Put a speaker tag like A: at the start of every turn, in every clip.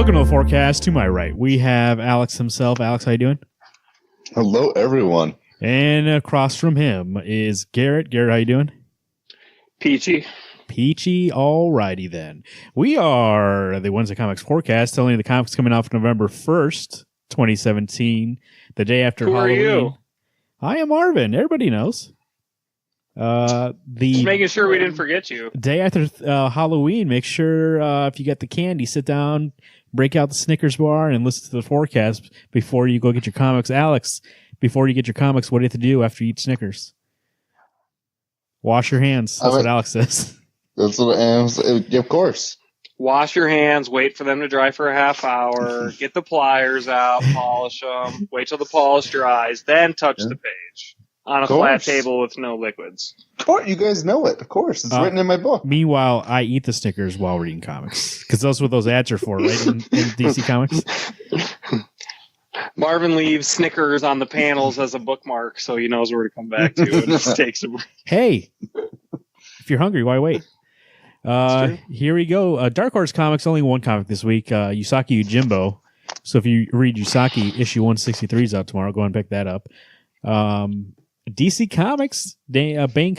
A: Welcome to the forecast. To my right, we have Alex himself. Alex, how you doing?
B: Hello, everyone.
A: And across from him is Garrett. Garrett, how you doing?
C: Peachy.
A: Peachy. Alrighty then. We are the Wednesday Comics forecast, telling you the comics coming out November 1st, 2017, the day after Halloween.
C: Who are you?
A: I am Marvin. Everybody knows.
C: Just making sure we didn't forget you.
A: Day after Halloween, make sure if you got the candy, sit down, break out the Snickers bar, and listen to the forecast before you go get your comics. Alex, before you get your comics, what do you have to do after you eat Snickers? Wash your hands. That's what Alex says.
B: That's what I am. Of course.
C: Wash your hands, wait for them to dry for a half hour, get the pliers out, polish them, wait till the polish dries, then touch the page on a flat table with no liquids.
B: Of course, you guys know it. Of course, it's written in my book.
A: Meanwhile, I eat the Snickers while reading comics because that's what those ads are for, right? In DC Comics.
C: Marvin leaves Snickers on the panels as a bookmark, so he knows where to come back to and just takes a break.
A: Hey, if you're hungry, why wait? Here we go. Dark Horse Comics, only one comic this week. Usagi Yojimbo. So if you read Usagi, issue 163 is out tomorrow. Go and pick that up. DC Comics, Bane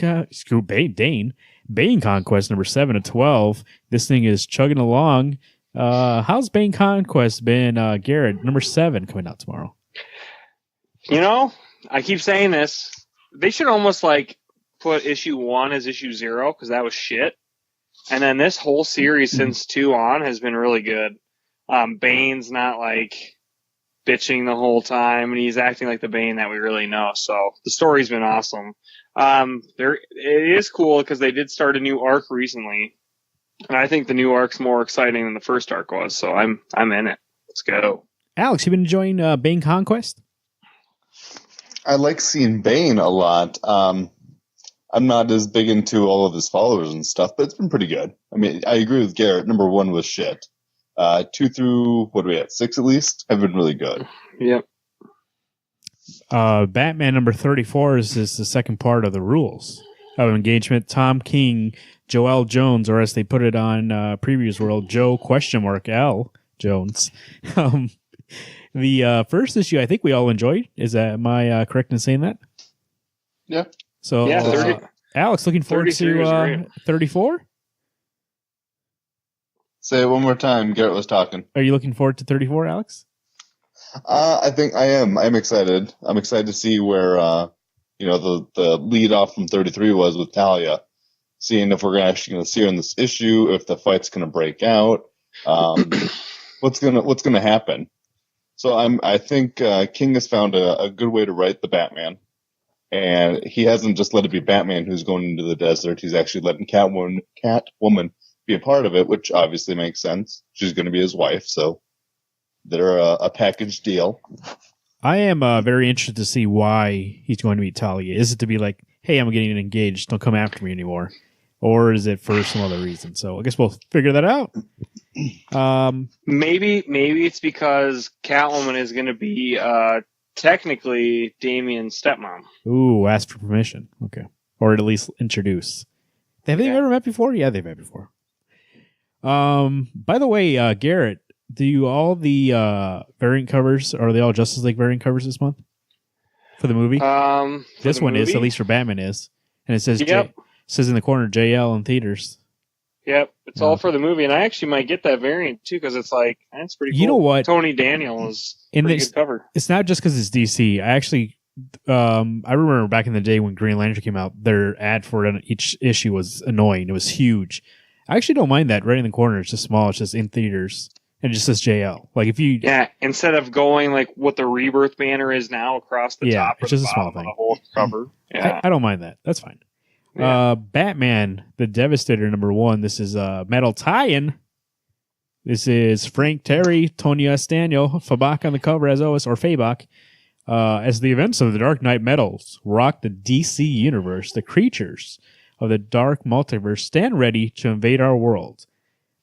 A: Conquest number 7 to 12. This thing is chugging along. How's Bane Conquest been, Garrett? Number 7 coming out tomorrow.
C: You know, I keep saying this. They should almost put issue 1 as issue 0 because that was shit. And then this whole series since 2 on has been really good. Bane's not bitching the whole time, and he's acting like the Bane that we really know. So the story's been awesome. It is cool because they did start a new arc recently, and I think the new arc's more exciting than the first arc was. So I'm in it. Let's go.
A: Alex, you been enjoying Bane Conquest?
B: I like seeing Bane a lot. I'm not as big into all of his followers and stuff, but it's been pretty good. I mean, I agree with Garrett. Number 1 was shit. 2 through, 6 at least, have been really good.
C: Yep.
A: Batman number 34 is the second part of the Rules of Engagement. Tom King, Joel Jones, or as they put it on Previous World, Joe L. Jones. The first issue I think we all enjoyed. Am I correct in saying that?
B: Yeah.
A: So,
C: yeah,
A: Alex, looking forward to 34?
B: Say it one more time. Garrett was talking.
A: Are you looking forward to 34, Alex?
B: I think I am. I'm excited. I'm excited to see where, the lead off from 33 was with Talia. Seeing if we're actually going to see her in this issue, if the fight's going to break out, what's going to happen. So I think King has found a good way to write the Batman. And he hasn't just let it be Batman who's going into the desert. He's actually letting Catwoman be a part of it, which obviously makes sense. She's going to be his wife, so they're a package deal.
A: I am very interested to see why he's going to meet Talia. Is it to be like, hey, I'm getting engaged, don't come after me anymore? Or is it for some other reason? So I guess we'll figure that out.
C: Maybe it's because Catwoman is going to be technically Damien's stepmom.
A: Ooh, ask for permission. Okay. Or at least introduce. Have they ever met before? Yeah, they've met before. By the way, Garrett, do all the variant covers, are they all Justice League variant covers this month? For the movie? This one is, at least for Batman is. And it says says in the corner, JL in theaters.
C: Yep, it's all for the movie, and I actually might get that variant too because it's that's pretty cool.
A: You know what?
C: Tony Daniel is pretty good cover.
A: It's not just because it's DC. I actually, I remember back in the day when Green Lantern came out, their ad for it on each issue was annoying. It was huge. I actually don't mind that. Right in the corner, it's just small. It's just in theaters, and it just says JL. If you
C: instead of going what the Rebirth banner is now across the top,
A: it's just a small thing.
C: The whole cover. Yeah,
A: I don't mind that. That's fine. Yeah. Batman, the Devastator, number 1. This is metal tie-in. This is Frank Terry, Tony S. Daniel, Fabak on the cover as always, or Fabak. As the events of the Dark Knight Metals rock the DC universe, the creatures of the dark multiverse stand ready to invade our world.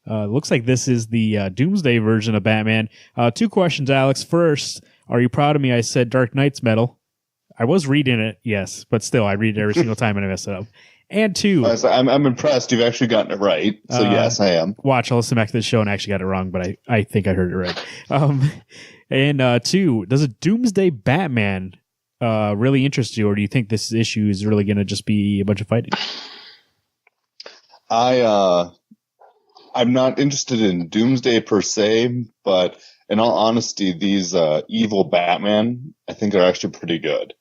A: Looks like this is the Doomsday version of Batman. 2 questions, Alex. First, are you proud of me? I said Dark Knight's metal. I was reading it, yes, but still, I read it every single time and I mess it up. And two,
B: I'm impressed. You've actually gotten it right. So yes, I am.
A: Watch, I'll listen back to the show and actually got it wrong, but I think I heard it right. And two, does a Doomsday Batman really interest you, or do you think this issue is really going to just be a bunch of fighting?
B: I'm not interested in Doomsday per se, but in all honesty, these evil Batman, I think, are actually pretty good.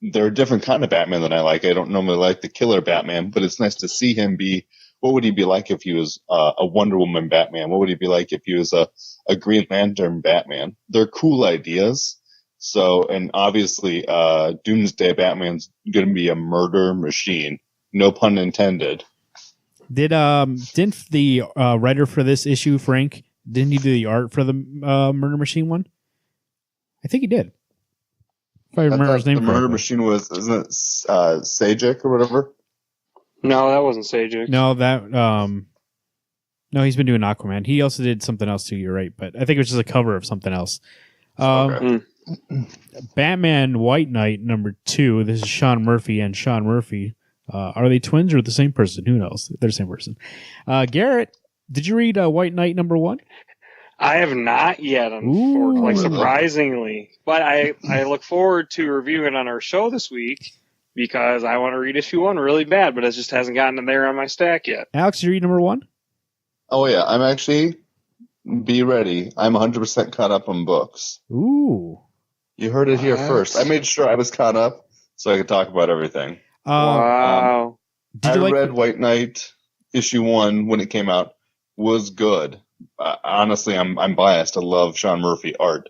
B: They're a different kind of Batman than I like. I don't normally like the killer Batman, but it's nice to see him be. What would he be like if he was a Wonder Woman Batman? What would he be like if he was a Green Lantern Batman? They're cool ideas. So, and obviously, Doomsday Batman's going to be a murder machine. No pun intended.
A: Didn't the writer for this issue, Frank, didn't he do the art for the Murder Machine one? I think he did. If I remember his name
B: the
A: correctly.
B: Murder Machine was, isn't it Sajak or whatever?
C: No, that wasn't Sajak.
A: No, no, he's been doing Aquaman. He also did something else too. You're right, but I think it was just a cover of something else.
B: Okay.
A: Batman White Knight #2. This is Sean Murphy and Sean Murphy. Are they twins or the same person? Who knows? They're the same person. Garrett, did you read White Knight #1?
C: I have not yet, unfortunately, surprisingly. But I look forward to reviewing it on our show this week because I want to read issue 1 really bad, but it just hasn't gotten there on my stack yet.
A: Alex, did you read #1?
B: Oh, yeah. I'm actually, be ready. I'm 100% caught up on books.
A: Ooh.
B: You heard it here first. I made sure I was caught up so I could talk about everything.
C: Wow.
B: I read White Knight issue 1 when it came out. Was good. Honestly, I'm biased. I love Sean Murphy art.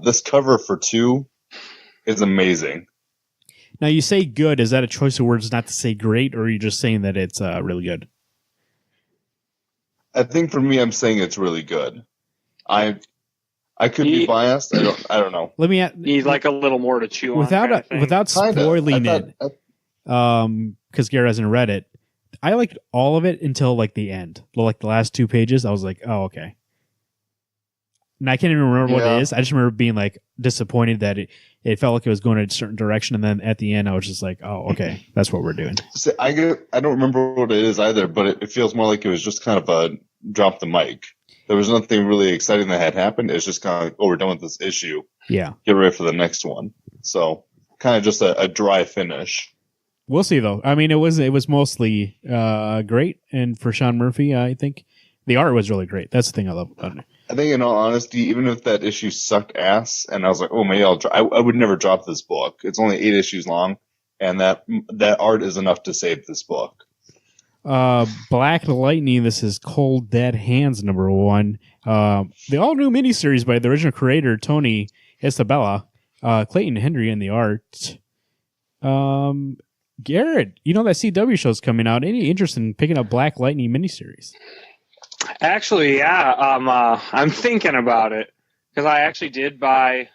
B: This cover for 2 is amazing.
A: Now, you say good. Is that a choice of words not to say great, or are you just saying that it's really good?
B: I think for me, I'm saying it's really good. I could be biased. I don't know.
A: Let me
C: need like a little more to chew on.
A: Without spoiling it, because Garrett hasn't read it. I liked all of it until like the end, like the last 2 pages. I was like, oh, okay. And I can't even remember what it is. I just remember being like disappointed that it felt like it was going in a certain direction, and then at the end, I was just like, oh, okay, that's what we're doing.
B: See, I don't remember what it is either, but it feels more like it was just kind of a drop the mic. There was nothing really exciting that had happened. It's just kind of like, oh, we're done with this issue.
A: Yeah.
B: Get ready for the next one. So kind of just a dry finish.
A: We'll see, though. I mean, it was mostly great, and for Sean Murphy, I think the art was really great. That's the thing I love about it.
B: I think, in all honesty, even if that issue sucked ass, and I was like, oh, maybe I would never drop this book. It's only 8 issues long, and that art is enough to save this book.
A: Black Lightning. This is Cold Dead Hands #1. The all new miniseries by the original creator Tony Isabella, Clayton Henry in the art. Garrett, you know that CW show's coming out. Any interest in picking up Black Lightning miniseries?
C: Actually, yeah. I'm thinking about it because I actually did buy.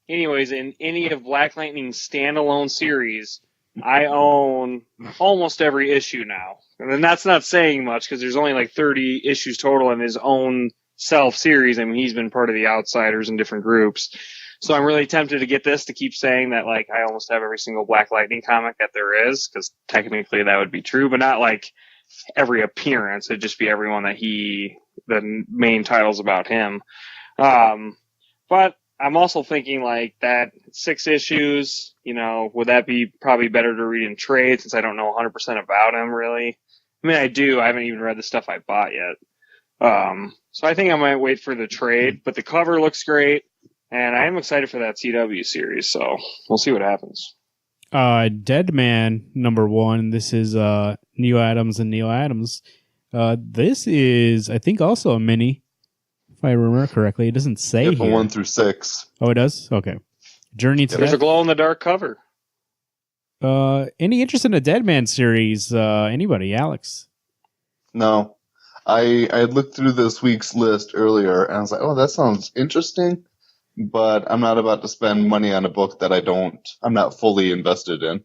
C: Anyways, in any of Black Lightning's standalone series, I own almost every issue now. And that's not saying much because there's only like 30 issues total in his own self-series. I mean, he's been part of the Outsiders in different groups. So I'm really tempted to get this to keep saying that, like, I almost have every single Black Lightning comic that there is, because technically that would be true, but not like every appearance. It'd just be everyone that the main title's about him. But I'm also thinking like that 6 issues, would that be probably better to read in trade since I don't know 100% about him really? I mean, I do. I haven't even read the stuff I bought yet. So I think I might wait for the trade, but the cover looks great and I am excited for that CW series. So we'll see what happens.
A: Dead Man #1. This is Neil Adams and Neil Adams. This is, I think, also a mini. If I remember correctly, it doesn't say here.
B: 1 through 6.
A: Oh, it does? Okay. Journey to
C: There's a glow-in-the-dark cover.
A: Any interest in a Dead Man series? Anybody? Alex?
B: No. I had looked through this week's list earlier, and I was like, oh, that sounds interesting, but I'm not about to spend money on a book that I'm not fully invested in.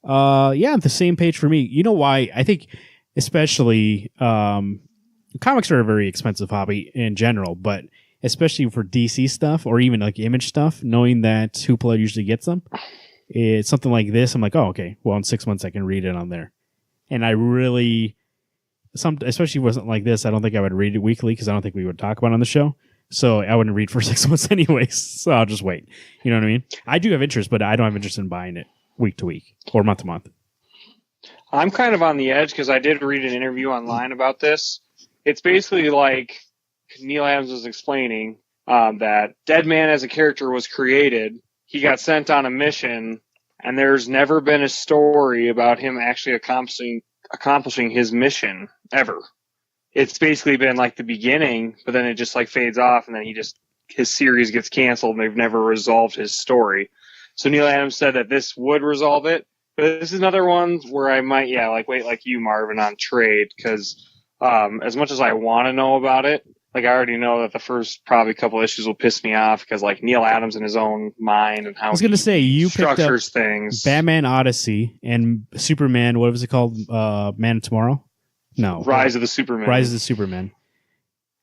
A: Yeah, the same page for me. You know why? I think especially comics are a very expensive hobby in general, but especially for DC stuff or even like Image stuff, knowing that Hoopla usually gets them. It's something like this. I'm like, oh, okay. Well, in 6 months I can read it on there. And I really, especially wasn't like this. I don't think I would read it weekly because I don't think we would talk about it on the show. So I wouldn't read for 6 months anyways. So I'll just wait. You know what I mean? I do have interest, but I don't have interest in buying it week to week or month to month.
C: I'm kind of on the edge because I did read an interview online about this. It's basically like Neil Adams was explaining that Deadman as a character was created. He got sent on a mission, and there's never been a story about him actually accomplishing his mission ever. It's basically been like the beginning, but then it just like fades off, and then his series gets canceled, and they've never resolved his story. So Neil Adams said that this would resolve it, but this is another one where I might, wait like you, Marvin, on trade, because as much as I want to know about it, like I already know that the first probably couple issues will piss me off because like Neil Adams in his own mind and how
A: I was going to say you
C: structures
A: picked up
C: things.
A: Batman Odyssey and Superman. What was it called? Man of Tomorrow? No,
C: Rise of the Superman.
A: Rise of the Superman.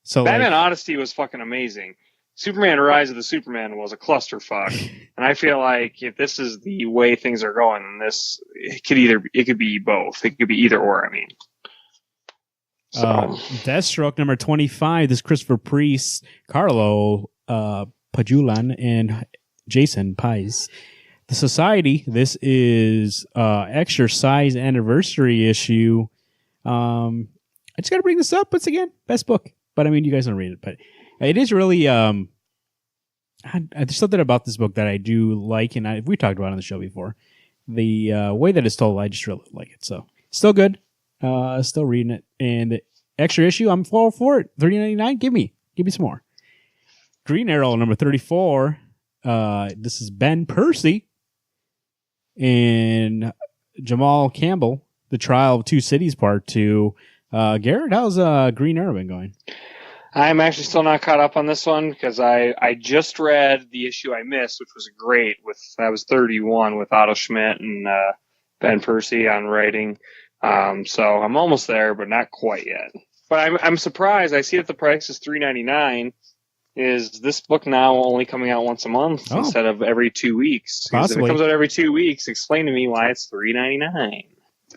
A: So
C: Batman Odyssey was fucking amazing. Superman Rise of the Superman was a clusterfuck, and I feel like if this is the way things are going, then it could be both. It could be either or. I mean. So.
A: Deathstroke number 25. This is Christopher Priest, Carlo Pajulan, and Jason Pies. The Society. This is Exercise Anniversary issue. I just got to bring this up once again. Best book, but I mean, you guys don't read it, but it is really. There's something about this book that I do like, and we talked about it on the show before. The way that it's told, I just really like it. So still good. Still reading it. And the extra issue, I'm all for it. $3.99. Give me some more. Green Arrow number 34. This is Ben Percy and Jamal Campbell. The Trial of Two Cities Part 2. Garrett, how's Green Arrow been going?
C: I'm actually still not caught up on this one because I just read the issue I missed, which was great. That was 31 with Otto Schmidt and Ben Percy on writing. So I'm almost there, but not quite yet. But I'm surprised. I see that the price is $3.99. Is this book now only coming out once a month instead of every 2 weeks? Possibly. If it comes out every 2 weeks, explain to me why it's $3.99.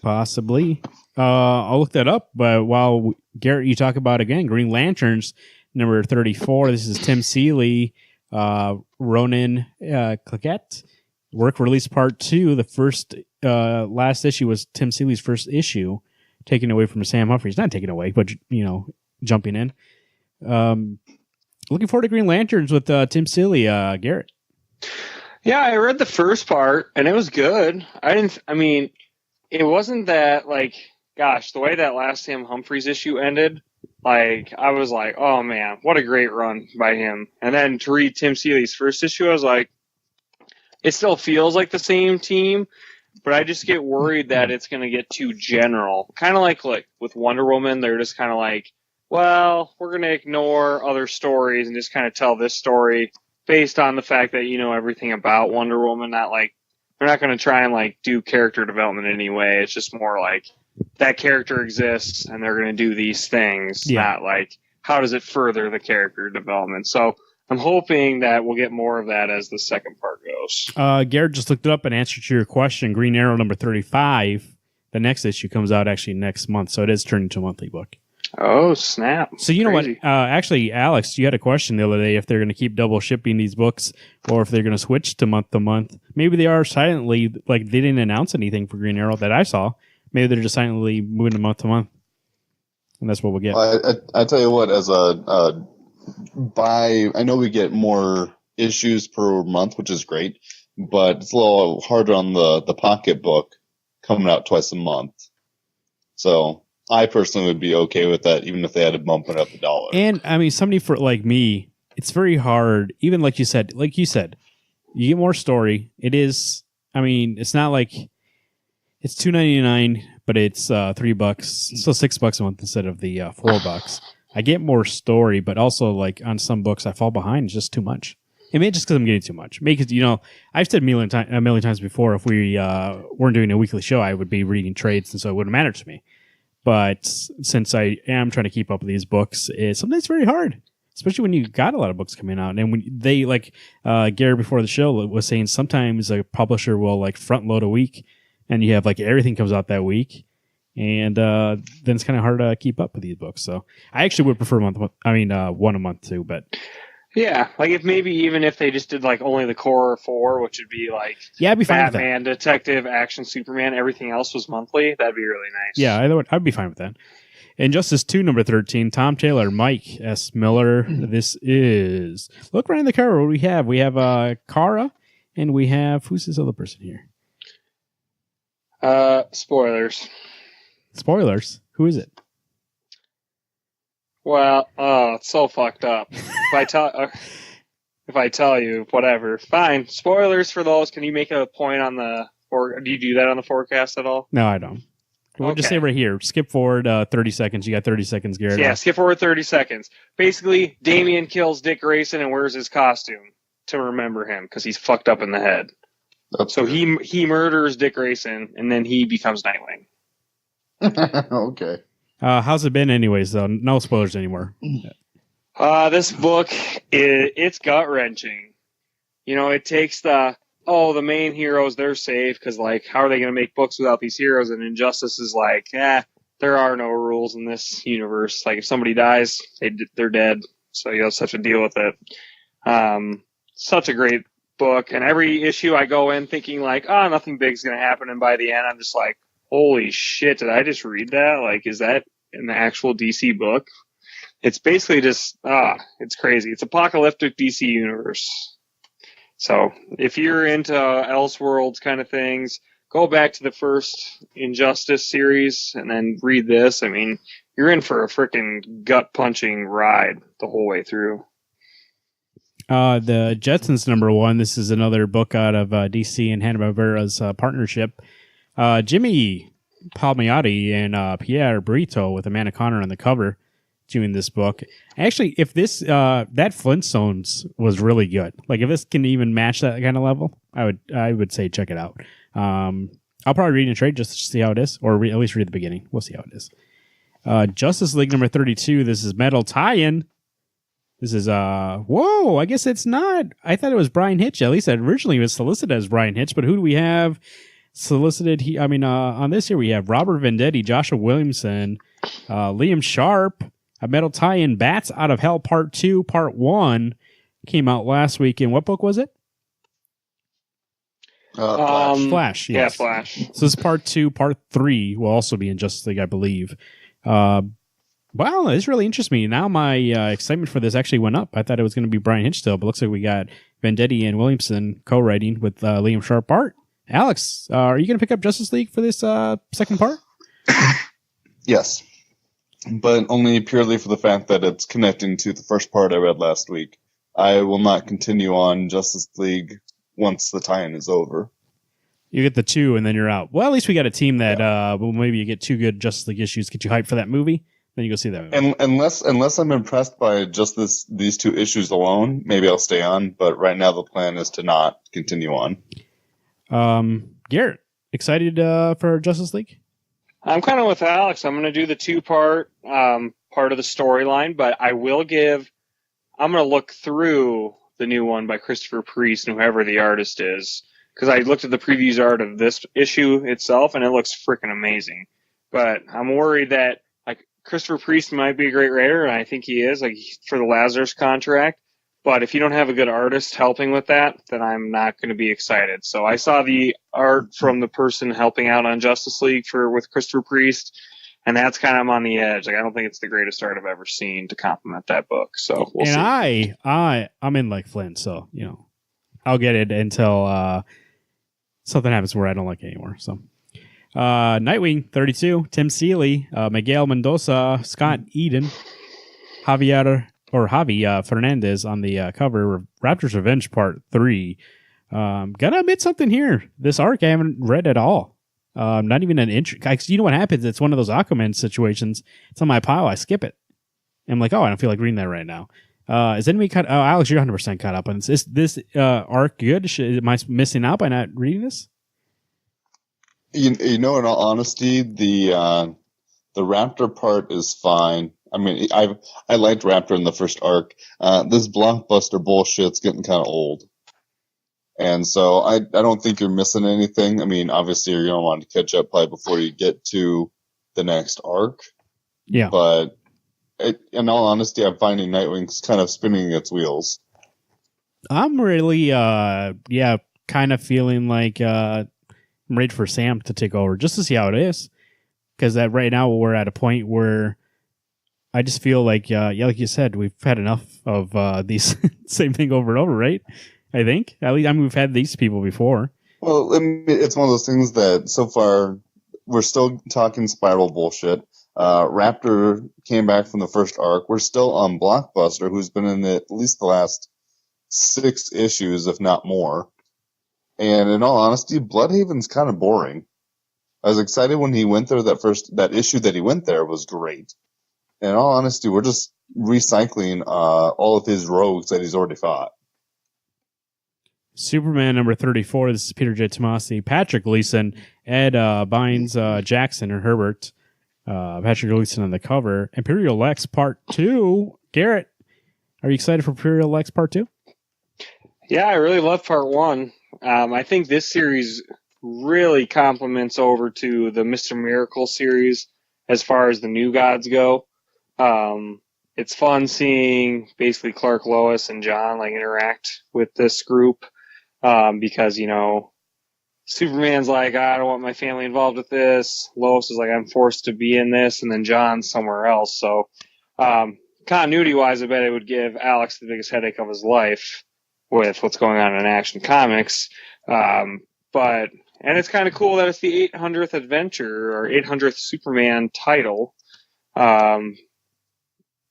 C: Possibly.
A: I'll look that up. But while Garrett, you talk about again Green Lanterns number 34. This is Tim Seeley, Ronan Claquette. Work release part 2. The first last issue was Tim Seeley's first issue, taken away from Sam Humphries. Not taken away, but jumping in. Looking forward to Green Lanterns with Tim Seeley, Garrett.
C: Yeah, I read the first part and it was good. It wasn't that the way that last Sam Humphries issue ended, I was like, oh man, what a great run by him. And then to read Tim Seeley's first issue, I was like, it still feels like the same team, but I just get worried that it's going to get too general. Kind of like with Wonder Woman, they're just kind of like, well, we're going to ignore other stories and just kind of tell this story based on the fact that you know everything about Wonder Woman. Not they're not going to try and do character development in any way. It's just more that character exists and they're going to do these things. Yeah. Not how does it further the character development. So I'm hoping that we'll get more of that as the second part goes.
A: Garrett just looked it up and answered to your question. Green Arrow number 35. The next issue comes out actually next month, so it is turned into a monthly book.
C: Oh, snap.
A: So you know what? Actually, Alex, you had a question the other day if they're going to keep double shipping these books or if they're going to switch to month to month. Maybe they are silently, they didn't announce anything for Green Arrow that I saw. Maybe they're just silently moving to month. And that's what we'll get.
B: I tell you what, as I know we get more issues per month, which is great, but it's a little harder on the pocketbook coming out twice a month. So I personally would be okay with that, even if they had to bump it up $1.
A: And somebody like me, it's very hard. Even like you said, you get more story. It is. It's not like it's $2.99, but it's $3, so $6 a month instead of the $4. I get more story, but also on some books I fall behind. It's just too much. It may just because I'm getting too much. Maybe because I've said a million times before. If we weren't doing a weekly show, I would be reading trades, and so it wouldn't matter to me. But since I am trying to keep up with these books, sometimes it's very hard. especially when you got a lot of books coming out. And when they like Gary before the show was saying, sometimes a publisher will like front load a week, and you have like everything comes out that week, and then it's kind of hard to keep up with these books. So I actually would prefer one a month too, but.
C: Yeah, like even if they just did like only the core 4, which would be like
A: I'd be fine
C: Batman, Detective, Action, Superman, everything else was monthly, that'd be really nice.
A: Yeah, I'd be fine with that. Injustice 2, number 13, Tom Taylor, Mike S. Miller. This is, look right in the cover. What do we have? We have Kara, and we have, who's this other person here?
C: Spoilers.
A: Spoilers? Who is it?
C: Well, it's so fucked up. If I tell you, whatever. Fine. Spoilers for those. Can you make a point on or do you do that on the forecast at all?
A: No, I don't. We'll just say right here. Skip forward 30 seconds. You got 30 seconds, Garrett.
C: Yeah, skip forward 30 seconds. Basically, Damian kills Dick Grayson and wears his costume to remember him because he's fucked up in the head. So he murders Dick Grayson and then he becomes Nightwing.
B: Okay.
A: How's it been anyways, though? No spoilers anymore.
C: This book, it's gut-wrenching. You know, it takes the main heroes, they're safe, because, like, how are they going to make books without these heroes? And Injustice is like, there are no rules in this universe. Like, if somebody dies, they're dead. So you have such a deal with it. Such a great book. And every issue I go in thinking, like, nothing big's going to happen. And by the end, I'm just like, holy shit, did I just read that? Like, is that in the actual DC book? It's basically just, it's crazy. It's apocalyptic DC universe. So if you're into Elseworlds kind of things, go back to the first Injustice series and then read this. I mean, you're in for a freaking gut-punching ride the whole way through.
A: The Jetsons number 1. This is another book out of DC and Hanna-Barbera's partnership. Jimmy Palmiotti and Pierre Brito with Amanda Conner on the cover doing this book. Actually, if this that Flintstones was really good, like if this can even match that kind of level, I would say check it out. I'll probably read in trade just to see how it is, or at least read the beginning. We'll see how it is. Justice League number 32. This is Metal Tie-In. This is whoa, I guess it's not. I thought it was Brian Hitch. At least originally it was solicited as Brian Hitch, but who do we have solicited? On this here we have Robert Venditti, Joshua Williamson, Liam Sharp, a Metal Tie-In, Bats Out of Hell Part 2, Part 1 came out last week. And what book was it? Flash. Yes.
C: Yeah, Flash.
A: So this is Part 2. Part 3 will also be in Justice League, I believe. Wow, this really interests me. Now my excitement for this actually went up. I thought it was going to be Brian Hitch still, but looks like we got Venditti and Williamson co-writing with Liam Sharp art. Alex, are you going to pick up Justice League for this second part?
B: Yes, but only purely for the fact that it's connecting to the first part I read last week. I will not continue on Justice League once the tie-in is over.
A: You get the 2 and then you're out. Well, at least we got a team that well, maybe you get 2 good Justice League issues, get you hyped for that movie. Then you go see that movie.
B: And unless I'm impressed by just these 2 issues alone, maybe I'll stay on. But right now the plan is to not continue on.
A: Garrett, excited for Justice League?
C: I'm kind of with Alex. I'm going to do the 2-part part of the storyline, but I'm going to look through the new one by Christopher Priest and whoever the artist is, because I looked at the previews art of this issue itself and it looks freaking amazing. But I'm worried that like Christopher Priest might be a great writer, and I think he is, like for the Lazarus contract. But if you don't have a good artist helping with that, then I'm not going to be excited. So I saw the art from the person helping out on Justice League with Christopher Priest, and that's kind of I'm on the edge. Like I don't think it's the greatest art I've ever seen to complement that book. So we'll see.
A: I'm in like Flint, so I'll get it until something happens where I don't like it anymore. So Nightwing 32, Tim Seeley, Miguel Mendoza, Scott Eden, Javi Fernandez on the cover. Raptors Revenge Part 3. Gotta admit something here. This arc I haven't read at all. Not even an intro. You know what happens? It's one of those Aquaman situations. It's on my pile. I skip it. I'm like, I don't feel like reading that right now. Is anybody cut? Oh, Alex, you're 100% caught up on this. Is this arc good? Am I missing out by not reading this?
B: In all honesty, the Raptor part is fine. I mean, I liked Raptor in the first arc. This blockbuster bullshit's getting kind of old. And so I don't think you're missing anything. I mean, obviously you're going to want to catch up probably before you get to the next arc.
A: Yeah.
B: But in all honesty, I'm finding Nightwing's kind of spinning its wheels.
A: I'm really, kind of feeling like I'm ready for Sam to take over just to see how it is. Because right now we're at a point where I just feel like, like you said, we've had enough of these same thing over and over, right? I think. At least, I mean, we've had these people before.
B: Well, I mean, it's one of those things that so far we're still talking Spiral bullshit. Raptor came back from the first arc. We're still on Blockbuster, who's been in at least the last 6 issues, if not more. And in all honesty, Bloodhaven's kind of boring. I was excited when he went there. That issue that he went there was great. In all honesty, we're just recycling all of his rogues that he's already fought.
A: Superman number 34. This is Peter J. Tomasi, Patrick Gleason, Ed Bynes, Jackson, and Herbert. Patrick Gleason on the cover. Imperial Lex Part 2. Garrett, are you excited for Imperial Lex Part 2?
C: Yeah, I really love Part 1. I think this series really complements over to the Mr. Miracle series as far as the New Gods go. It's fun seeing basically Clark, Lois, and John interact with this group. Because, Superman's like, I don't want my family involved with this. Lois is like, I'm forced to be in this. And then John's somewhere else. So, continuity-wise, I bet it would give Alex the biggest headache of his life with what's going on in Action Comics. And it's kind of cool that it's the 800th adventure or 800th Superman title,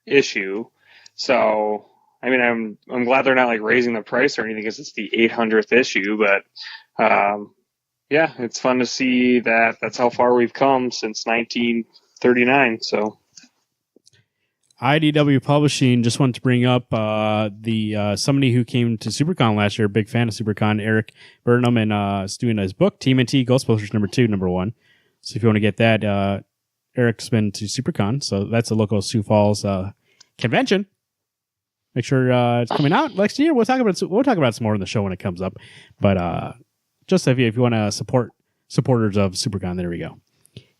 C: issue. So, I mean, I'm glad they're not raising the price or anything because it's the 800th issue, but, yeah, it's fun to see that that's how far we've come since 1939. So
A: IDW Publishing, just wanted to bring up, somebody who came to SuperCon last year, big fan of SuperCon, Eric Burnham, and, is doing his book, TMNT Ghostbusters number 1. So if you want to get that, Eric's been to SuperCon, so that's a local Sioux Falls, convention. Make sure it's coming out next year. We'll talk about some more in the show when it comes up. But just if you want to support supporters of SuperCon, there we go.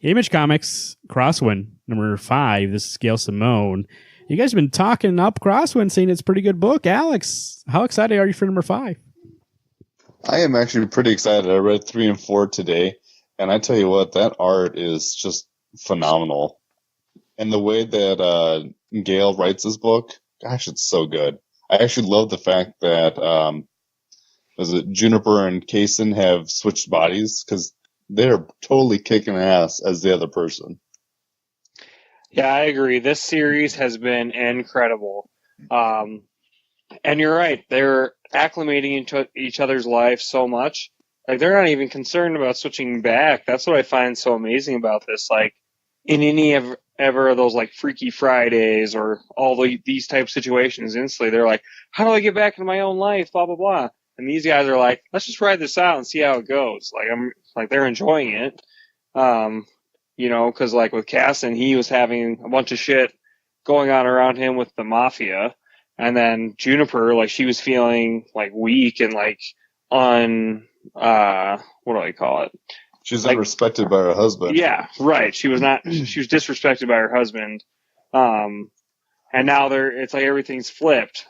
A: Image Comics Crosswind number 5. This is Gail Simone. You guys have been talking up Crosswind, saying it's a pretty good book. Alex, how excited are you for number 5?
B: I am actually pretty excited. I read 3 and 4 today, and I tell you what, that art is just phenomenal. And the way that Gail writes this book. Gosh, it's so good. I actually love the fact that Juniper and Kaysen have switched bodies because they're totally kicking ass as the other person.
C: Yeah, I agree. This series has been incredible. And you're right. They're acclimating into each other's life so much. They're not even concerned about switching back. That's what I find so amazing about this. In any ever of those Freaky Fridays or these type of situations, instantly they're like, how do I get back into my own life? Blah, blah, blah. And these guys are like, let's just ride this out and see how it goes. They're enjoying it. Cause with Casson, he was having a bunch of shit going on around him with the mafia. And then Juniper, she was feeling weak and what do I call it?
B: She's unrespected by her husband.
C: Yeah, right. She was disrespected by her husband. And now it's everything's flipped.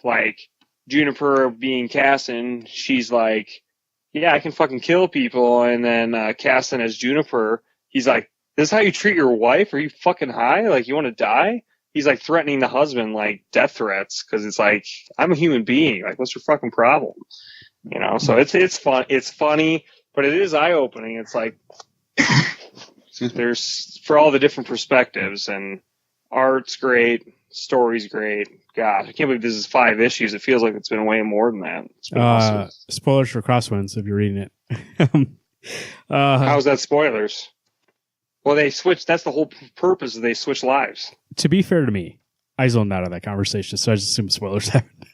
C: Juniper being Casson, she's yeah, I can fucking kill people. And then Casson as Juniper, he's like, this is how you treat your wife? Are you fucking high? You want to die? He's threatening the husband death threats because it's I'm a human being. What's your fucking problem? So it's fun. It's funny. But it is eye-opening. It's there's for all the different perspectives, and art's great, story's great. God, I can't believe this is 5 issues. It feels like it's been way more than that. It's been awesome.
A: Spoilers for Crosswinds if you're reading it.
C: How's that spoilers? Well, they switch. That's the whole purpose. They switch lives.
A: To be fair to me, I zoned out of that conversation, so I just assumed spoilers happened.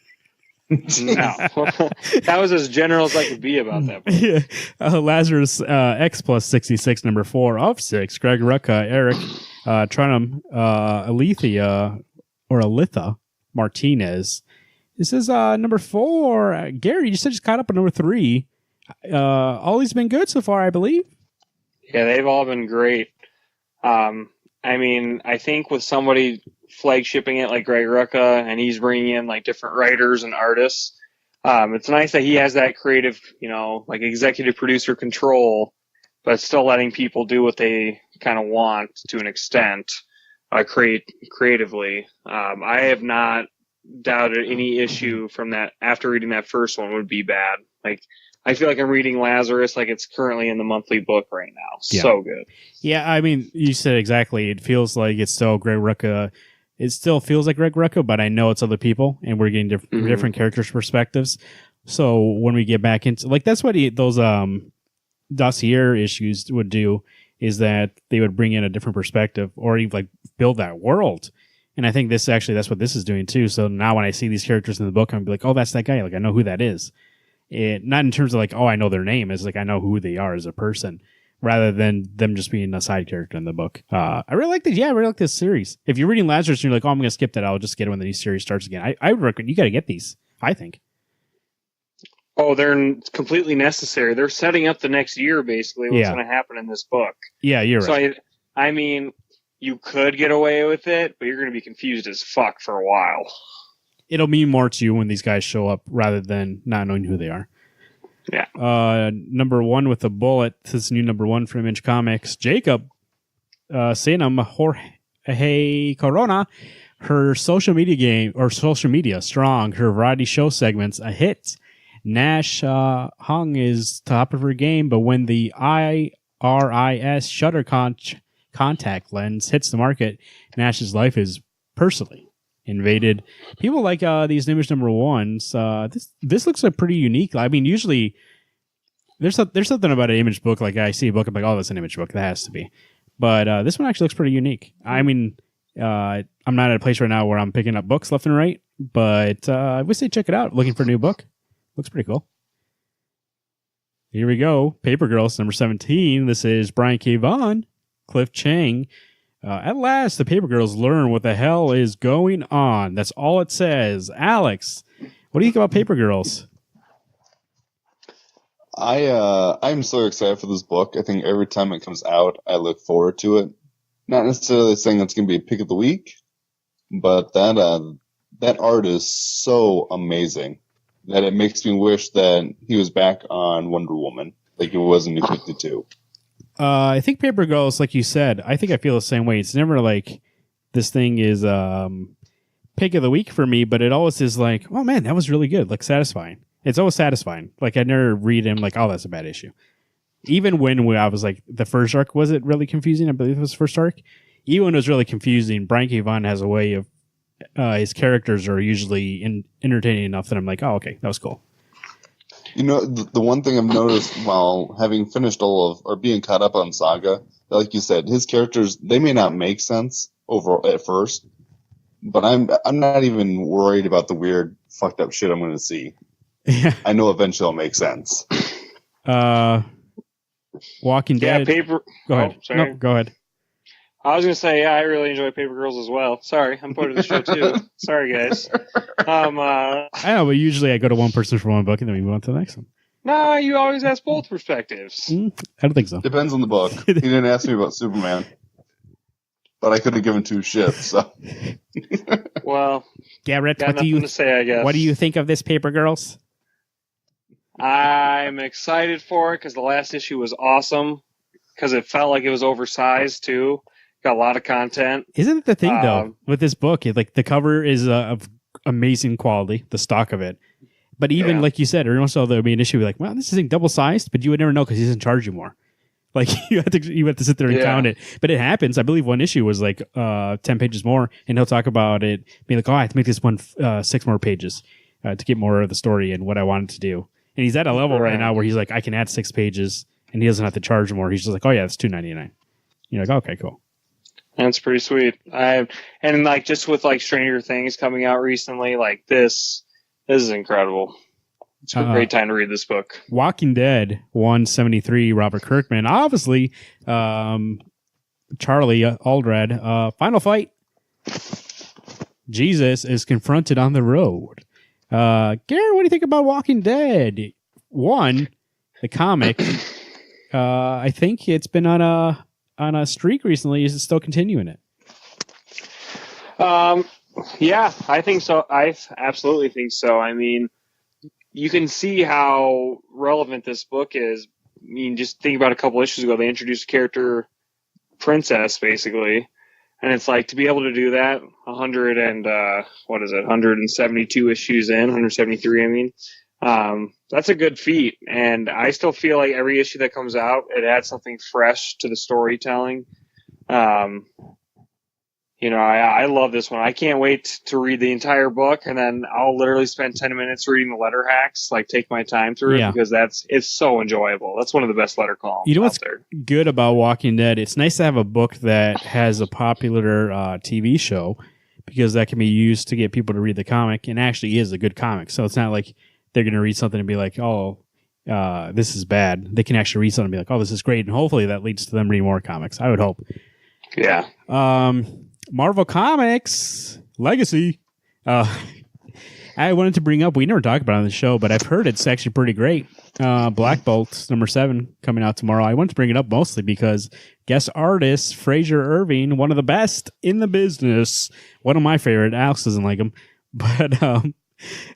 C: No, that was as general as I could be about that.
A: Yeah. Lazarus X plus 66 number 4 of 6. Greg Rucka, Eric Alethea or Alitha Martinez. This is number 4. Gary, you said just caught up on number 3. All these been good so far, I believe.
C: Yeah, they've all been great. I mean, I think with somebody flagshipping it like Greg Rucka, and he's bringing in like different writers and artists, it's nice that he has that creative, like executive producer control, but still letting people do what they kind of want to an extent, creatively. I have not doubted any issue from that after reading that first one would be bad. Like, I feel like I'm reading Lazarus like it's currently in the monthly book right now.
A: Yeah.
C: So good.
A: Yeah, I mean, you said exactly. It feels like it's still Greg Rucka. It still feels like Greg Rucka, but I know it's other people, and we're getting different characters' perspectives. So when we get back into that's what those dossier issues would do, is that they would bring in a different perspective or even like build that world. And I think that's what this is doing too. So now when I see these characters in the book, I'm gonna be like, oh, that's that guy. Like, I know who that is. Not in terms of like, oh, I know their name. It's like, I know who they are as a person, rather than them just being a side character in the book. I really like this. Yeah, I really like this series. If you're reading Lazarus and you're like, oh, I'm going to skip that, I'll just get it when the new series starts again. I would recommend you got to get these, I think.
C: Oh, they're completely necessary. They're setting up the next year, basically, what's going to happen in this book.
A: Yeah, you're right.
C: So, I mean, you could get away with it, but you're going to be confused as fuck for a while.
A: It'll mean more to you when these guys show up rather than not knowing who they are.
C: Yeah.
A: Number 1 with a bullet. This is new number 1 from Image Comics. Jacob Sanum Jorge Corona. Her social media strong. Her variety show segments a hit. Nash Hung is top of her game, but when the IRIS shutter contact lens hits the market, Nash's life is personally invaded. People like these Image number 1s. This looks like pretty unique. I mean, usually there's something about an Image book. Like, I see a book, I'm like, oh, that's an Image book. That has to be. But this one actually looks pretty unique. I mean, I'm not at a place right now where I'm picking up books left and right, but I would say check it out. Looking for a new book. Looks pretty cool. Here we go. Paper Girls number 17. This is Brian K. Vaughan, Cliff Chang. At last, the Paper Girls learn what the hell is going on. That's all it says. Alex, what do you think about Paper Girls?
B: I'm so excited for this book. I think every time it comes out, I look forward to it. Not necessarily saying it's going to be a pick of the week, but that art is so amazing that it makes me wish that he was back on Wonder Woman, like it was in New 52.
A: I think Paper Girls, like you said, I think I feel the same way. It's never like this thing is pick of the week for me, but it always is like, oh man, that was really good, like satisfying. It's always satisfying. Like, I never read him like, oh, that's a bad issue. Even when I was like, the first arc, was it really confusing? I believe it was the first arc. Even when it was really confusing, Brian K. Vaughan has a way of his characters are usually entertaining enough that I'm like, oh, okay, that was cool.
B: You know, the one thing I've noticed while having finished or being caught up on Saga, like you said, his characters, they may not make sense at first, but I'm not even worried about the weird, fucked up shit I'm going to see.
A: Yeah.
B: I know eventually it'll make sense.
A: Walking Dead.
C: Paper.
A: Go ahead.
C: Sorry.
A: No, go ahead.
C: I was going to say, yeah, I really enjoy Paper Girls as well. Sorry, I'm part of the show too. Sorry, guys.
A: I know, but usually I go to one person for one book and then we move on to the next one.
C: No, you always ask both perspectives.
A: I don't think so.
B: Depends on the book. He didn't ask me about Superman, but I could have given two shits. So.
C: Well,
A: Garrett,
C: got nothing to say, I guess.
A: What do you think of this, Paper Girls?
C: I'm excited for it because the last issue was awesome because it felt like it was oversized too. Got a lot of content. Isn't
A: it the thing though with this book? Like the cover is of amazing quality, the stock of it. But even like you said, every once in a while there'll be an issue like, well, this isn't double sized, but you would never know because he doesn't charge you more. Like you have to sit there and count it. But it happens. I believe one issue was like 10 pages more, and he'll talk about it, being like, oh, I have to make this one 6 more pages to get more of the story and what I wanted to do. And he's at a level right now where he's like, I can add 6 pages, and he doesn't have to charge more. He's just like, oh yeah, it's $2.99. You're like, okay, cool.
C: That's pretty sweet. And like just with like Stranger Things coming out recently, like this is incredible. It's a great time to read this book.
A: Walking Dead 173, Robert Kirkman. Obviously, Charlie Aldred. Final fight. Jesus is confronted on the road. Garrett, what do you think about Walking Dead? One, the comic. I think it's been on a streak recently. Is it still continuing it?
C: Yeah, I think so. I absolutely think so. I mean, you can see how relevant this book is. I mean, just think about a couple issues ago, they introduced a character, Princess, basically. And it's like, to be able to do that, 172 issues in, 173, I mean, that's a good feat. And I still feel like every issue that comes out, it adds something fresh to the storytelling. I love this one. I can't wait to read the entire book, and then I'll literally spend 10 minutes reading the letter hacks, like take my time through it, because it's so enjoyable. That's one of the best letter columns
A: You know what's
C: out there.
A: good about Walking Dead? It's nice to have a book that has a popular TV show, because that can be used to get people to read the comic, and actually is a good comic. So it's not like they're going to read something and be like, oh, this is bad. They can actually read something and be like, oh, this is great, and hopefully that leads to them reading more comics. I would hope.
C: Yeah.
A: Marvel Comics Legacy. I wanted to bring up, we never talked about it on the show, but I've heard it's actually pretty great. Black Bolt number 7 coming out tomorrow. I wanted to bring it up mostly because guest artist Fraser Irving, one of the best in the business, one of my favorite. Alex doesn't like him, but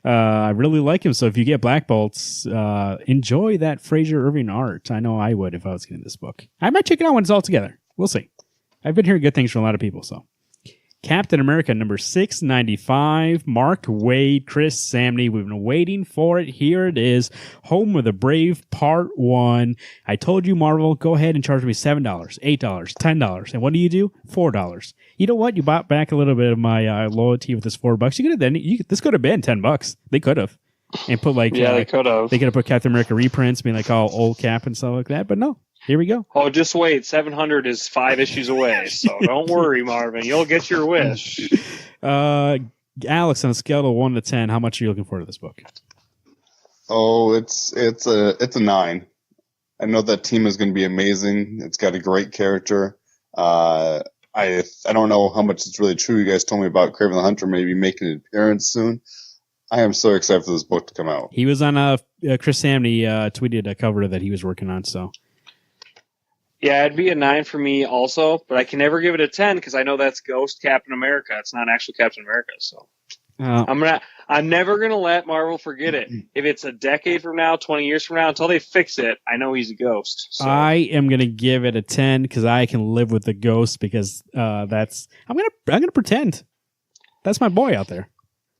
A: I really like him. So if you get Black Bolts, enjoy that Fraser Irving art. I know I would if I was getting this book. I might check it out when it's all together. We'll see. I've been hearing good things from a lot of people, so. Captain America number 695, Mark Waid, Chris Samney. We've been waiting for it. Here it is, Home of the Brave, Part 1. I told you, Marvel, go ahead and charge me $7, $8, $10. And what do? $4. You know what? You bought back a little bit of my loyalty with this $4. This could have been $10. They could have. And put like...
C: they could have.
A: They could have put Captain America reprints, being like all old Cap and stuff like that. But no. Here we go.
C: Oh, just wait. 700 is 5 issues away, so don't worry, Marvin. You'll get your wish.
A: Alex, on a scale of 1 to 10, how much are you looking forward to this book?
B: Oh, it's a 9. I know that team is going to be amazing. It's got a great character. I don't know how much it's really true. You guys told me about Kraven the Hunter maybe making an appearance soon. I am so excited for this book to come out.
A: He was on Chris Samney tweeted a cover that he was working on, so.
C: Yeah, it'd be a 9 for me also, but I can never give it a 10 because I know that's Ghost Captain America. It's not actual Captain America, so I'm never gonna let Marvel forget it. If it's a decade from now, 20 years from now, until they fix it, I know he's a ghost. So.
A: I am gonna give it a 10 because I can live with the ghost because I'm gonna pretend that's my boy out there.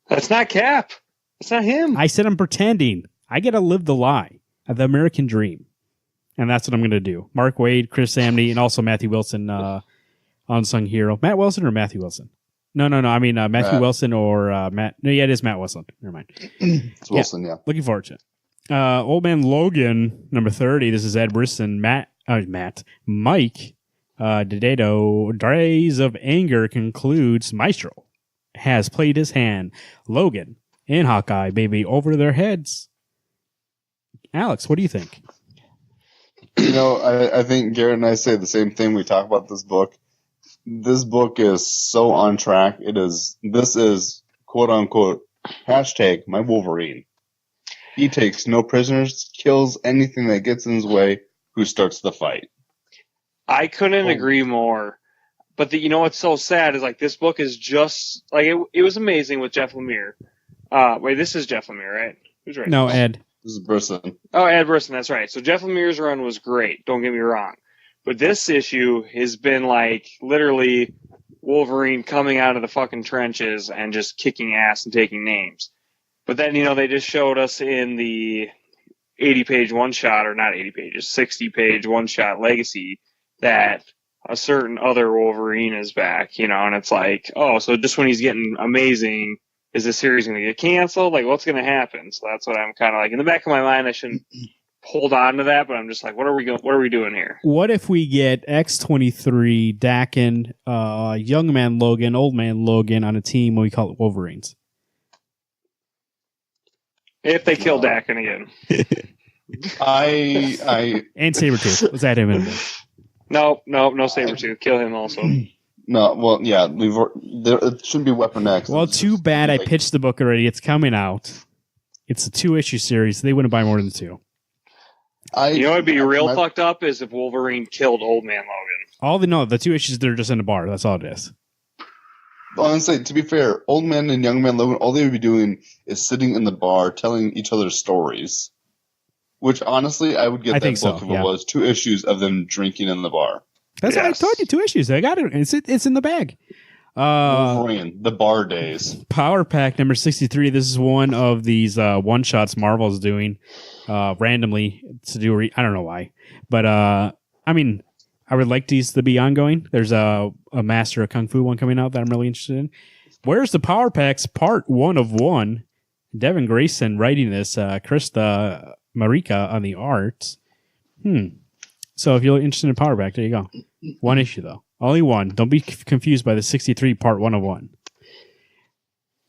A: That's
C: not Cap. It's not him.
A: I said I'm pretending. I get to live the lie of the American dream. And that's what I'm going to do. Mark Waid, Chris Samney, and also Matthew Wilson, unsung hero. Matt Wilson or Matthew Wilson? No. I mean, Matthew Wilson or Matt. No, yeah, it is Matt Wilson. Never mind.
B: It's Wilson, yeah.
A: Looking forward to it. Old Man Logan, number 30. This is Ed Brisson. Mike Didato. Days of Anger concludes. Maestro has played his hand. Logan and Hawkeye, baby, over their heads. Alex, what do you think?
B: You know, I think Garrett and I say the same thing. We talk about this book. This book is so on track. This is quote unquote hashtag my Wolverine. He takes no prisoners, kills anything that gets in his way, who starts the fight.
C: I couldn't agree more. But you know what's so sad is like this book is just like it was amazing with Jeff Lemire. Wait, this is Jeff Lemire, right? Who's right?
A: No, Ed.
B: This is Brisson.
C: Oh, Ed Brisson, that's right. So Jeff Lemire's run was great, don't get me wrong. But this issue has been like literally Wolverine coming out of the fucking trenches and just kicking ass and taking names. But then, they just showed us in the 80-page one-shot, or not 80 pages, 60-page one-shot Legacy that a certain other Wolverine is back, and it's like, oh, so just when he's getting amazing, is this series going to get canceled? Like, what's going to happen? So that's what I'm kind of like. In the back of my mind, I shouldn't hold on to that, but I'm just like, what are we doing here?
A: What if we get X-23, Daken, young man Logan, old man Logan on a team when we call it Wolverines?
C: If they kill Daken again.
B: I
A: and Sabretooth. Let's add him in there.
C: No Sabretooth. Kill him also.
B: No, well, yeah, it shouldn't be Weapon X.
A: Well, too bad I pitched the book already. It's coming out. It's a 2-issue series. They wouldn't buy more than 2.
C: You know what would be real fucked up is if Wolverine killed Old Man Logan.
A: The 2 issues, they're just in a bar. That's all it is.
B: Honestly, to be fair, Old Man and Young Man Logan, all they would be doing is sitting in the bar telling each other stories. Which, honestly, I would get that book if it was 2 issues of them drinking in the bar.
A: That's what I told you, 2 issues. I got it. It's in the bag.
B: Wolverine, the bar days. Power
A: Pack number 63. This is one of these one-shots Marvel's doing randomly to do. I don't know why. But, I mean, I would like these to be ongoing. There's a Master of Kung Fu one coming out that I'm really interested in. Where's the Power Packs Part 1 of 1? Devin Grayson writing this. Krista Marika on the art. So if you're interested in Power Pack, there you go. 1 issue, though. Only 1. Don't be confused by the 63 Part 1 of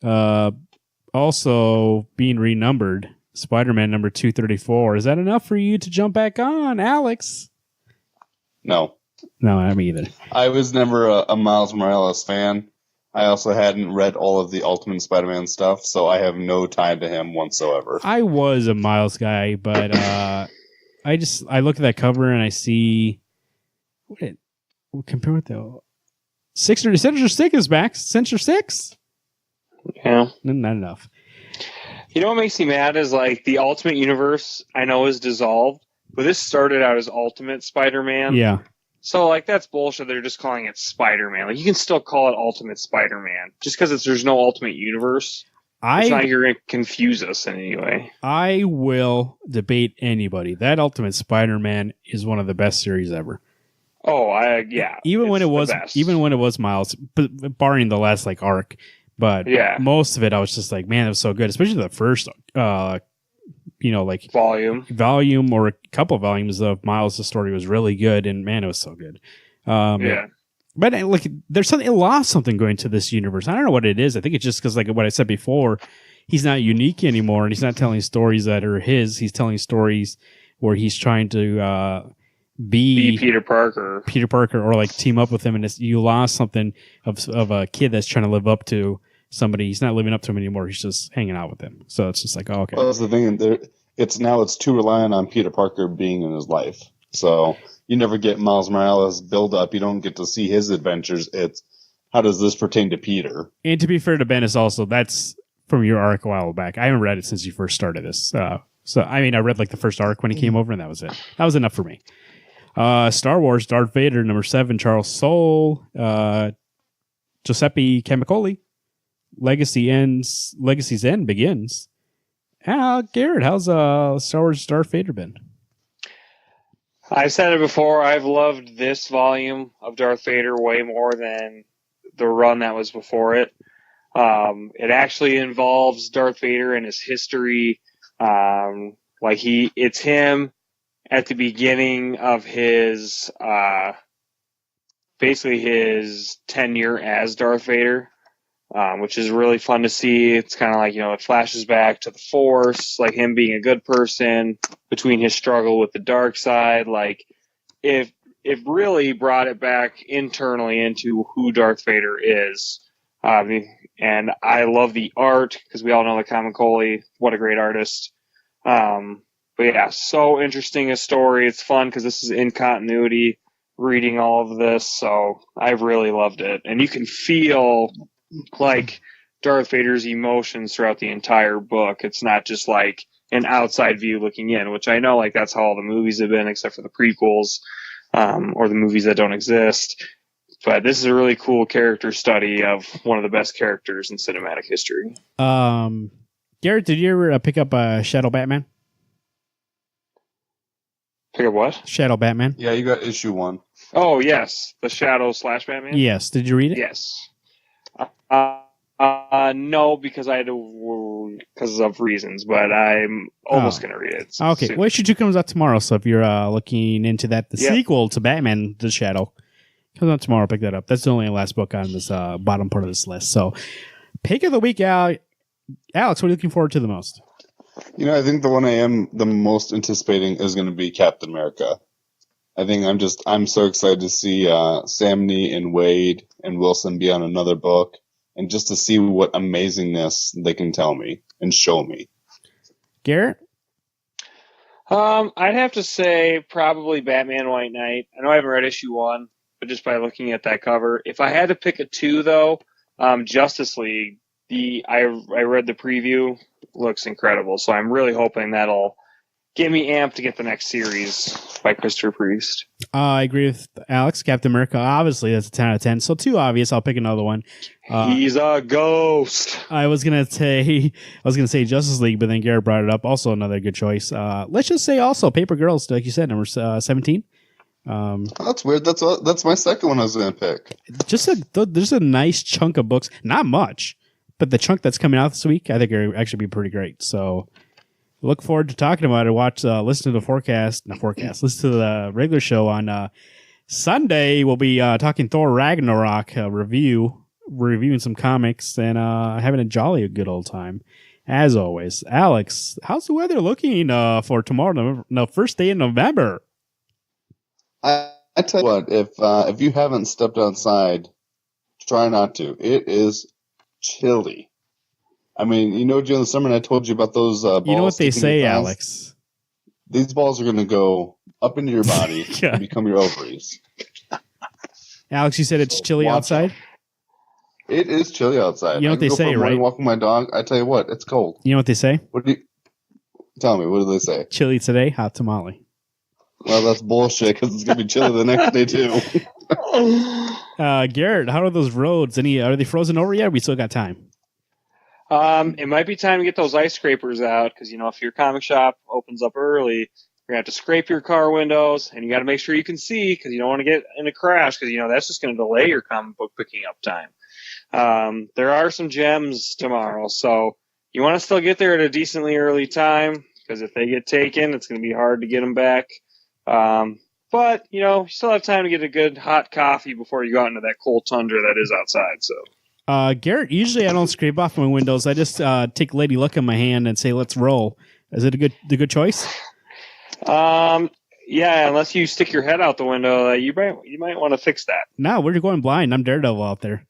A: 1. Also being renumbered, Spider-Man number 234. Is that enough for you to jump back on, Alex?
B: No.
A: No, not me either.
B: I was never a Miles Morales fan. I also hadn't read all of the Ultimate Spider-Man stuff, so I have no tie to him whatsoever.
A: I was a Miles guy, but I look at that cover and I see compare with the Sinister Six is back. Sinister Six?
C: Yeah.
A: Not enough.
C: You know what makes me mad is like the Ultimate Universe I know is dissolved, but this started out as Ultimate Spider-Man.
A: Yeah.
C: So like that's bullshit. They're just calling it Spider-Man. Like you can still call it Ultimate Spider-Man just because there's no Ultimate Universe. It's not you're going to confuse us in any way. I
A: will debate anybody. That Ultimate Spider-Man is one of the best series ever.
C: Oh, yeah.
A: Even when it was Miles, but barring the last like arc, but most of it, I was just like, man, it was so good. Especially the first, like volume or a couple of volumes of Miles' story was really good, and man, it was so good. But like, there's something, it lost something going to this universe. I don't know what it is. I think it's just because, like what I said before, he's not unique anymore, and he's not telling stories that are his. He's telling stories where he's trying to be
C: Peter Parker,
A: or like team up with him. And you lost something of a kid that's trying to live up to somebody. He's not living up to him anymore. He's just hanging out with him. So it's just like, oh, okay.
B: Well, that's the thing. It's too reliant on Peter Parker being in his life. So you never get Miles Morales build up. You don't get to see his adventures. It's how does this pertain to Peter?
A: And to be fair to Bendis, also that's from your arc a while back. I haven't read it since you first started this. So I mean, I read like the first arc when he came over, and that was it. That was enough for me. Star Wars Darth Vader number 7, Charles Soule, Giuseppe Camicoli. Legacy's End begins. Garrett, how's Star Wars Darth Vader been?
C: I've said it before. I've loved this volume of Darth Vader way more than the run that was before it. It actually involves Darth Vader and his history. It's him at the beginning of his, basically his tenure as Darth Vader, which is really fun to see. It's kind of like, it flashes back to the Force, like him being a good person between his struggle with the dark side. Like if really brought it back internally into who Darth Vader is. And I love the art because we all know the Camicoli, what a great artist. But yeah, so interesting a story. It's fun because this is in continuity, reading all of this. So I really loved it. And you can feel like Darth Vader's emotions throughout the entire book. It's not just like an outside view looking in, which I know like that's how all the movies have been, except for the prequels, or the movies that don't exist. But this is a really cool character study of one of the best characters in cinematic history.
A: Garrett, did you ever pick up Shadow Batman?
C: Pick up what?
A: Shadow Batman.
B: Yeah, you got issue 1.
C: Oh, yes. The Shadow / Batman?
A: Yes. Did you read it?
C: Yes. No, because because of reasons, but I'm almost going to read it.
A: Okay.
C: Soon.
A: Well, issue 2 comes out tomorrow, so if you're looking into that, the sequel to Batman, The Shadow, comes out tomorrow. Pick that up. That's the only last book on this bottom part of this list. So, pick of the week out. Alex, what are you looking forward to the most?
B: I think the one I am the most anticipating is going to be Captain America. I think I'm so excited to see Samney and Wade and Wilson be on another book, and just to see what amazingness they can tell me and show me.
A: Garrett?
C: I'd have to say probably Batman White Knight. I know I haven't read issue 1, but just by looking at that cover, if I had to pick a 2 though, Justice League. I read the preview, looks incredible. So I'm really hoping that'll get me amped to get the next series by Christopher Priest.
A: I agree with Alex. Captain America, obviously, that's a 10 out of 10. So too obvious. I'll pick another one.
C: He's a ghost.
A: I was gonna say Justice League, but then Garrett brought it up. Also, another good choice. Let's just say also Paper Girls, like you said, number 17.
B: That's weird. That's my second one I was gonna pick.
A: There's a nice chunk of books. Not much, but the chunk that's coming out this week, I think, are actually be pretty great. So. Look forward to talking about it. Listen to the listen to the regular show on Sunday. We'll be talking Thor Ragnarok reviewing some comics and having a jolly good old time. As always, Alex, how's the weather looking for tomorrow? No, first day in November.
B: I tell you what, if you haven't stepped outside, try not to. It is chilly. I mean, during the summer, and I told you about those balls.
A: You know what they say, Alex?
B: These balls are going to go up into your body and become your ovaries.
A: Alex, you said it's chilly outside?
B: It is chilly outside.
A: You know what they say, right?
B: Walking my dog, I tell you what, it's cold.
A: You know what they say?
B: Tell me, what do they say?
A: Chilly today, hot tamale.
B: Well, that's bullshit because it's going to be chilly the next day, too.
A: Garrett, how are those roads? Are they frozen over yet? We still got time.
C: It might be time to get those ice scrapers out because, if your comic shop opens up early, you're going to have to scrape your car windows and you got to make sure you can see because you don't want to get in a crash because, that's just going to delay your comic book picking up time. There are some gems tomorrow, so you want to still get there at a decently early time because if they get taken, it's going to be hard to get them back. But, you still have time to get a good hot coffee before you go out into that cold tundra that is outside, so...
A: Garrett, usually I don't scrape off my windows. I just take Lady Luck in my hand and say, let's roll. Is it a good choice?
C: Yeah, unless you stick your head out the window, you might want to fix that.
A: No, we're going blind. I'm Daredevil out there.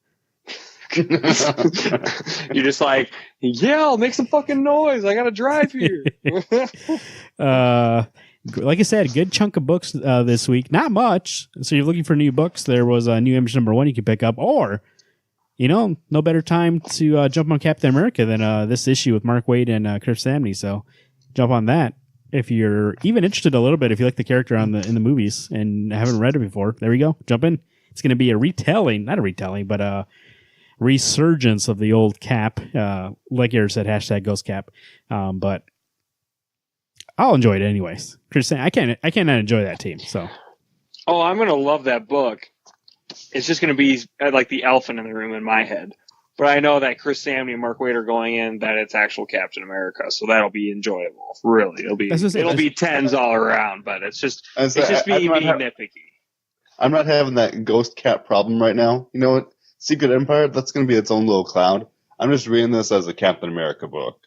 C: You're just like, yeah, I'll make some fucking noise. I got to drive here.
A: Like I said, a good chunk of books this week. Not much. So you're looking for new books. There was a new Image number 1 you can pick up, or... no better time to jump on Captain America than this issue with Mark Waid and Chris Samney. So jump on that if you're even interested a little bit. If you like the character in the movies and haven't read it before, there we go. Jump in. It's going to be not a retelling, but a resurgence of the old Cap. Like Eric said, hashtag Ghost Cap. But I'll enjoy it anyways. Chris, I cannot enjoy that team. So.
C: Oh, I'm going to love that book. It's just going to be like the elephant in the room in my head. But I know that Chris Samney and Mark Waid are going in, that it's actual Captain America. So that'll be enjoyable. Really. It'll be tens all around, but it's just being nitpicky.
B: I'm not having that Ghost Cap problem right now. You know what? Secret Empire, that's going to be its own little cloud. I'm just reading this as a Captain America book.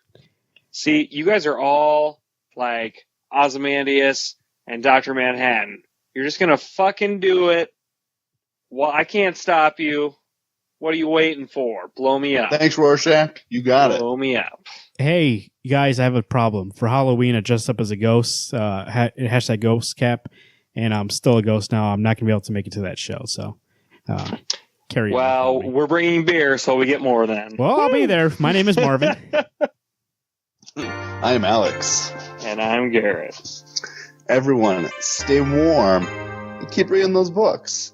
C: See, you guys are all like Ozymandias and Dr. Manhattan. You're just going to fucking do it. Well, I can't stop you. What are you waiting for? Blow me up.
B: Thanks, Rorschach. You got it.
C: Blow me up.
A: Hey, you guys, I have a problem. For Halloween, I dressed up as a ghost. Hashtag Ghost Cap. And I'm still a ghost now. I'm not going to be able to make it to that show. So, carry on.
C: Well, we're bringing beer, so we get more then.
A: Well, I'll be there. My name is Marvin.
B: I am Alex.
C: And I'm Garrett.
B: Everyone, stay warm and keep reading those books.